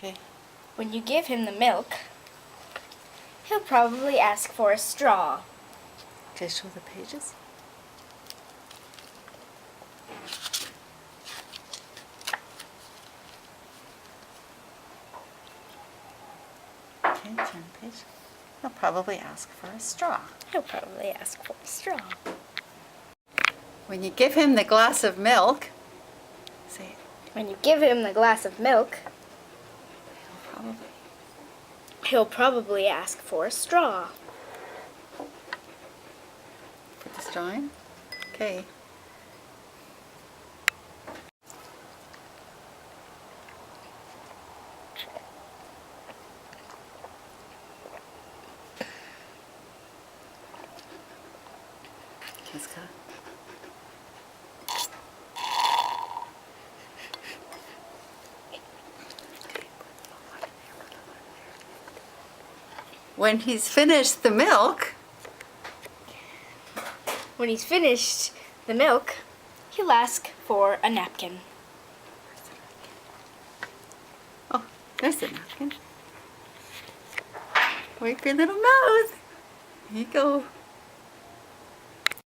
Okay. When you give him the milk, he'll probably ask for a straw. Okay, show the pages. Okay, turn the page. He'll probably ask for a straw. He'll probably ask for a straw. When you give him the glass of milk, say it. When you give him the glass of milk, he'll probably ask for a straw. Put the straw in. Okay. Kiska. When he's finished the milk, When he's finished the milk, he'll ask for a napkin. oh, there's the napkin. Wipe your little mouth. Here you go.